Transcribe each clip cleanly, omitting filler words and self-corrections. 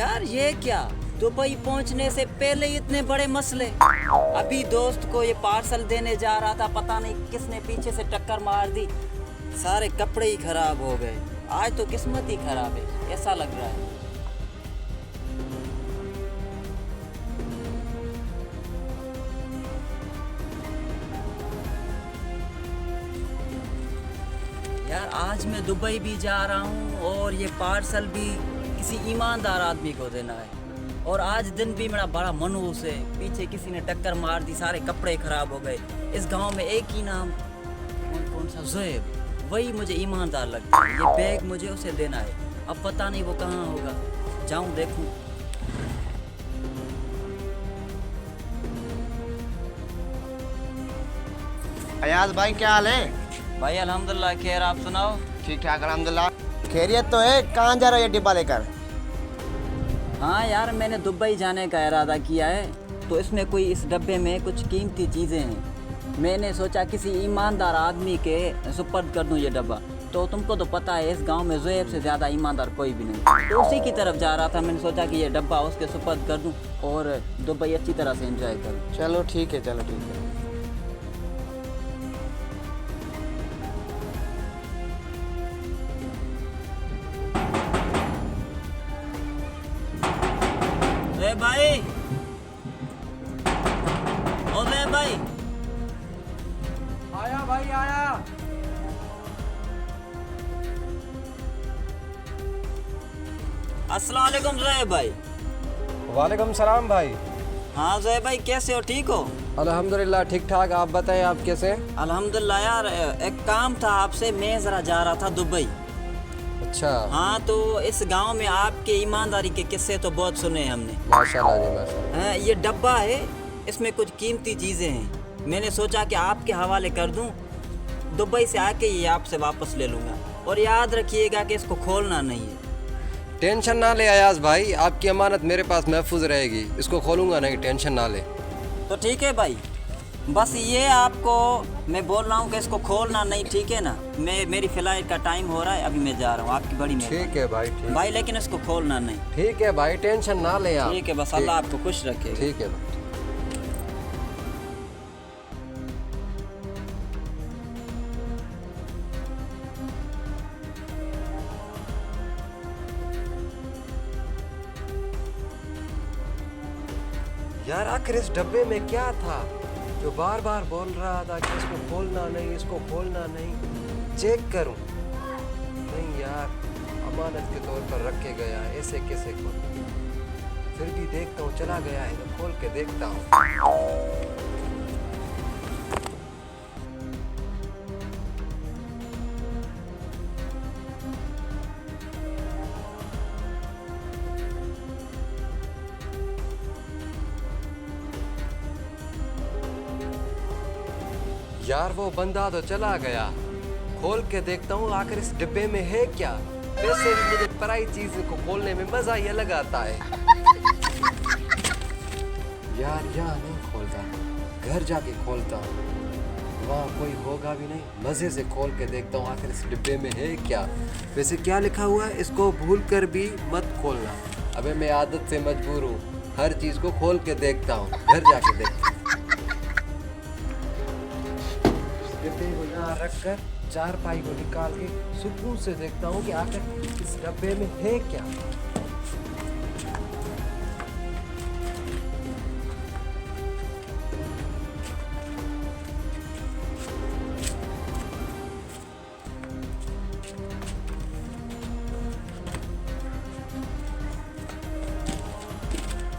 यार ये क्या, दुबई पहुंचने से पहले ही इतने बड़े मसले। अभी दोस्त को ये पार्सल देने जा रहा था, पता नहीं किसने पीछे से टक्कर मार दी, सारे कपड़े ही खराब हो गए। आज तो किस्मत ही खराब है, ऐसा लग रहा है। यार आज मैं दुबई भी जा रहा हूँ और ये पार्सल भी किसी ईमानदार आदमी को देना है। और आज दिन भी मेरा बड़ा मनहूस है, पीछे किसी ने टक्कर मार दी, सारे कपड़े खराब हो गए। इस गांव में एक ही नाम, कौन सा, ज़ुएब, वही मुझे ईमानदार लगता है। ये बैग मुझे उसे देना है, अब पता नहीं वो कहाँ होगा, जाऊँ देखूँ। अयाज भाई क्या हाल है? भाई अल्हम्दुलिल्लाह खैर, आप सुनाओ? ठीक ठाक अल्हम्दुलिल्लाह। खैरियत तो है। कहाँ जा रहा है ये डिब्बा लेकर? हाँ यार, मैंने दुबई जाने का इरादा किया है, तो इसमें कोई, इस डब्बे में कुछ कीमती चीज़ें हैं। मैंने सोचा किसी ईमानदार आदमी के सुपर्द कर दूं ये डब्बा। तो तुमको तो पता है इस गांव में ज़ुएब से ज़्यादा ईमानदार कोई भी नहीं, तो उसी की तरफ जा रहा था। मैंने सोचा कि ये डब्बा उसके सुपर्द कर दूं और दुबई अच्छी तरह से एंजॉय करूं। चलो ठीक है, चलो ठीक है। ज़ुएब भाई, ओ ज़ुएब भाई। आया भाई आया। अस्सलाम वालेकुम ज़ुएब भाई। वालेकुम सलाम भाई। हाँ ज़ुएब भाई, कैसे हो, ठीक हो? अल्हम्दुलिल्लाह ठीक ठाक, आप बताएं आप कैसे? अल्हम्दुलिल्लाह। यार एक काम था आपसे, मैं ज़रा जा रहा था दुबई। अच्छा। हाँ, तो इस गांव में आपके ईमानदारी के किस्से तो बहुत सुने हैं हमने। माशाल्लाह जी माशाल्लाह। हाँ, ये डब्बा है, इसमें कुछ कीमती चीज़ें हैं। मैंने सोचा कि आपके हवाले कर दूं, दुबई से आके ये आपसे वापस ले लूँगा। और याद रखिएगा कि इसको खोलना नहीं है। टेंशन ना ले अयाज भाई, आपकी अमानत मेरे पास महफूज रहेगी, इसको खोलूंगा नहीं, टेंशन ना ले। तो ठीक है भाई, बस ये आपको मैं बोल रहा हूँ कि इसको खोलना नहीं, ठीक है ना? मेरी फ्लाइट का टाइम हो रहा है, अभी मैं जा रहा हूँ। आपकी बड़ी मेहरबानी ठीक है भाई, ठीक। भाई, लेकिन इसको खोलना नहीं। ठीक है भाई, टेंशन ना ले आप। ठीक है, बस अल्लाह आपको खुश रखे। ठीक है भाई। यार आखिर इस डब्बे में क्या था जो बार बार बोल रहा था कि इसको खोलना नहीं, इसको खोलना नहीं, चेक करूं? नहीं यार, अमानत के तौर पर रख के गया है, ऐसे कैसे खोल? फिर भी देखता हूँ, चला गया है तो खोल के देखता हूँ। यार वो बंदा तो चला गया, खोल के देखता हूँ आखिर इस डिब्बे में है क्या। वैसे भी मुझे पराई चीज को खोलने में मजा ही अलग आता है। यार यहाँ नहीं खोलता, घर जाके खोलता हूँ, वहाँ कोई होगा भी नहीं। मजे से खोल के देखता हूँ आखिर इस डिब्बे में है क्या। वैसे क्या लिखा हुआ है, इसको भूल कर भी मत खोलना। अबे मैं आदत से मजबूर हूँ, हर चीज को खोल के देखता हूँ, घर जाके देखता हूँ। डिब्बे को यहाँ रख कर चारपाई को निकाल के सुकून से देखता हूँ कि आखिर इस डब्बे में है क्या।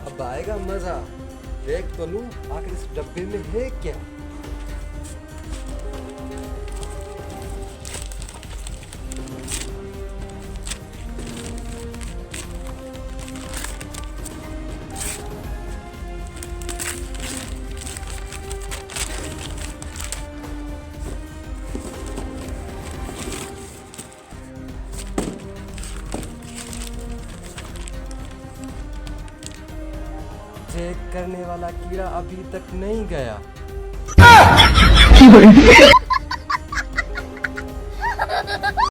अब आएगा मजा, देख तो लूं आखिर इस डब्बे में है क्या। चेक करने वाला कीड़ा अभी तक नहीं गया।